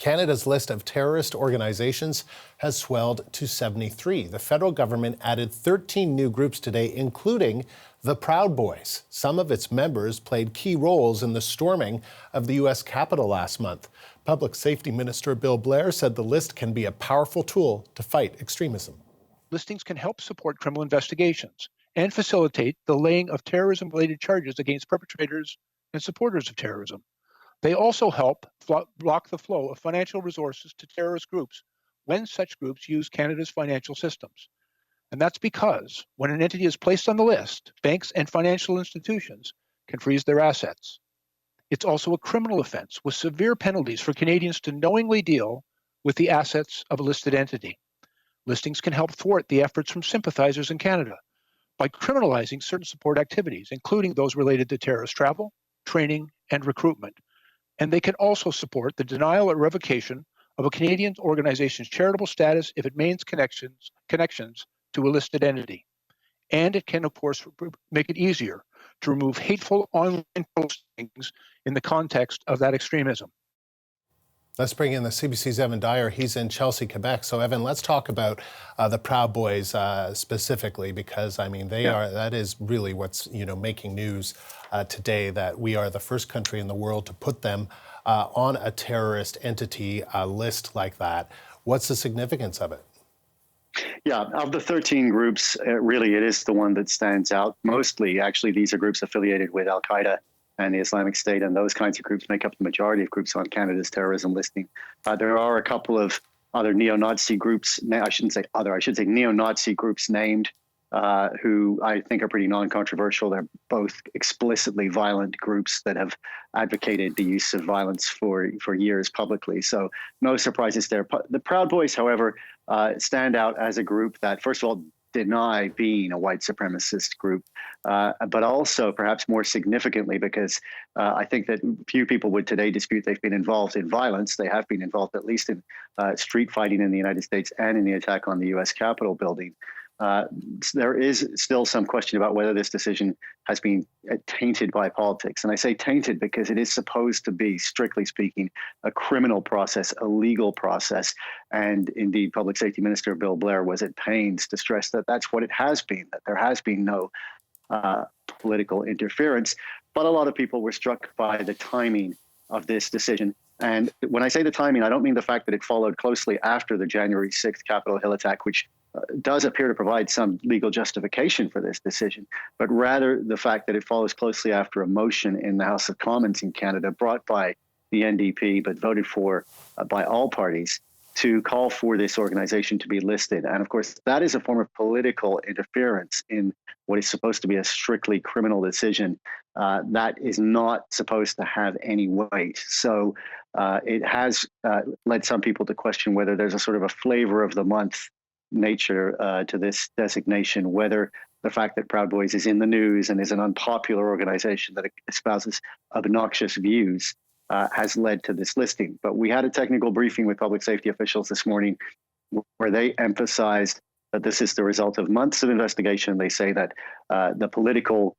Canada's list of terrorist organizations has swelled to 73. The federal government added 13 new groups today, including the Proud Boys. Some of its members played key roles in the storming of the U.S. Capitol last month. Public Safety Minister Bill Blair said the list can be a powerful tool to fight extremism. Listings can help support criminal investigations and facilitate the laying of terrorism-related charges against perpetrators and supporters of terrorism. They also help block the flow of financial resources to terrorist groups when such groups use Canada's financial systems. And that's because when an entity is placed on the list, banks and financial institutions can freeze their assets. It's also a criminal offense with severe penalties for Canadians to knowingly deal with the assets of a listed entity. Listings can help thwart the efforts from sympathizers in Canada by criminalizing certain support activities, including those related to terrorist travel, training, and recruitment. And they can also support the denial or revocation of a Canadian organization's charitable status if it maintains connections to a listed entity. And it can, of course, make it easier to remove hateful online postings in the context of that extremism. Let's bring in the CBC's Evan Dyer. He's in Chelsea, Quebec. So, Evan, let's talk about the Proud Boys specifically, because, I mean, that is really what's, making news today, that we are the first country in the world to put them on a terrorist entity list like that. What's the significance of it? Yeah, of the 13 groups, really, it is the one that stands out mostly. Actually, these are groups affiliated with Al-Qaeda and the Islamic State, and those kinds of groups make up the majority of groups on Canada's terrorism listing. There are a couple of other neo-Nazi groups, I should say neo-Nazi groups named, who I think are pretty non-controversial. They're both explicitly violent groups that have advocated the use of violence for years publicly. So no surprises there. The Proud Boys, however, stand out as a group that, first of all, deny being a white supremacist group, but also perhaps more significantly because I think that few people would today dispute they've been involved in violence. They have been involved at least in street fighting in the United States and in the attack on the U.S. Capitol building. There is still some question about whether this decision has been tainted by politics. And I say tainted because it is supposed to be, strictly speaking, a criminal process, a legal process. And indeed, Public Safety Minister Bill Blair was at pains to stress that that's what it has been, that there has been no political interference. But a lot of people were struck by the timing of this decision. And when I say the timing, I don't mean the fact that it followed closely after the January 6th Capitol Hill attack, which does appear to provide some legal justification for this decision, but rather the fact that it follows closely after a motion in the House of Commons in Canada brought by the NDP, but voted for by all parties, to call for this organization to be listed. And of course, that is a form of political interference in what is supposed to be a strictly criminal decision that is not supposed to have any weight. So it has led some people to question whether there's a sort of a flavor of the month nature to this designation, whether the fact that Proud Boys is in the news and is an unpopular organization that espouses obnoxious views has led to this listing. But we had a technical briefing with public safety officials this morning where they emphasized that this is the result of months of investigation. They say that the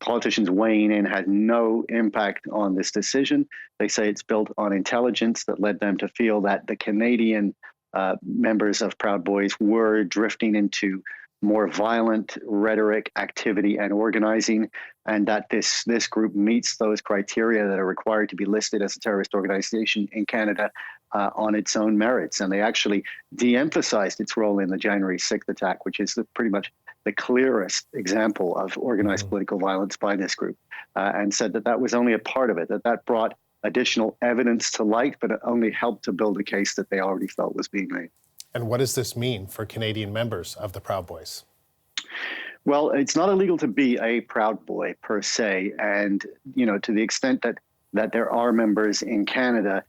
politicians weighing in had no impact on this decision. They say it's built on intelligence that led them to feel that the Canadian members of Proud Boys were drifting into more violent rhetoric, activity, and organizing, and that this group meets those criteria that are required to be listed as a terrorist organization in Canada on its own merits. And they actually de-emphasized its role in the January 6th attack, which is pretty much the clearest example of organized political violence by this group, and said that that was only a part of it, that brought additional evidence to light, but it only helped to build a case that they already felt was being made. And what does this mean for Canadian members of the Proud Boys? Well, it's not illegal to be a Proud Boy per se. And, to the extent that there are members in Canada,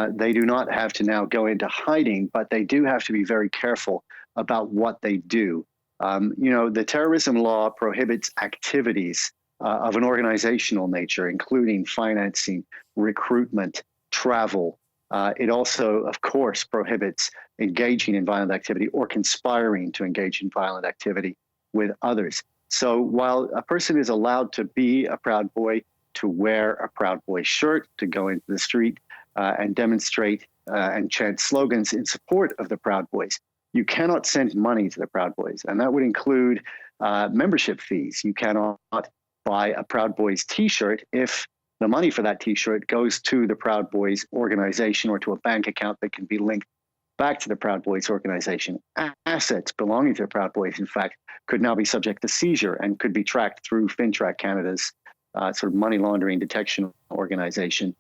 they do not have to now go into hiding, but they do have to be very careful about what they do. The terrorism law prohibits activities of an organizational nature, including financing, recruitment, travel. It also, of course, prohibits engaging in violent activity or conspiring to engage in violent activity with others. So while a person is allowed to be a Proud Boy, to wear a Proud Boy shirt, to go into the street, and demonstrate and chant slogans in support of the Proud Boys, you cannot send money to the Proud Boys. And that would include membership fees. You cannot buy a Proud Boys t-shirt if the money for that t-shirt goes to the Proud Boys organization or to a bank account that can be linked back to the Proud Boys organization. Assets belonging to the Proud Boys, in fact, could now be subject to seizure and could be tracked through FinTrack Canada's sort of money laundering detection organization.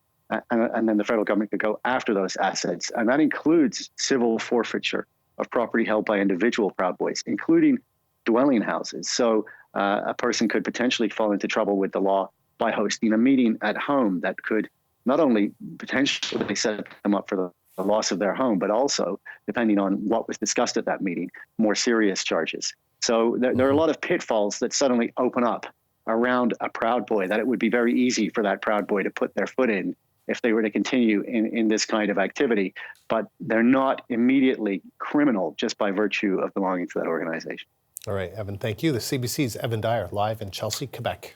And then the federal government could go after those assets. And that includes civil forfeiture of property held by individual Proud Boys, including dwelling houses. So a person could potentially fall into trouble with the law by hosting a meeting at home that could not only potentially set them up for the loss of their home, but also, depending on what was discussed at that meeting, more serious charges. So there are a lot of pitfalls that suddenly open up around a Proud Boy that it would be very easy for that Proud Boy to put their foot in if they were to continue in this kind of activity. But they're not immediately criminal just by virtue of belonging to that organization. All right, Evan, thank you. The CBC's Evan Dyer, live in Chelsea, Quebec.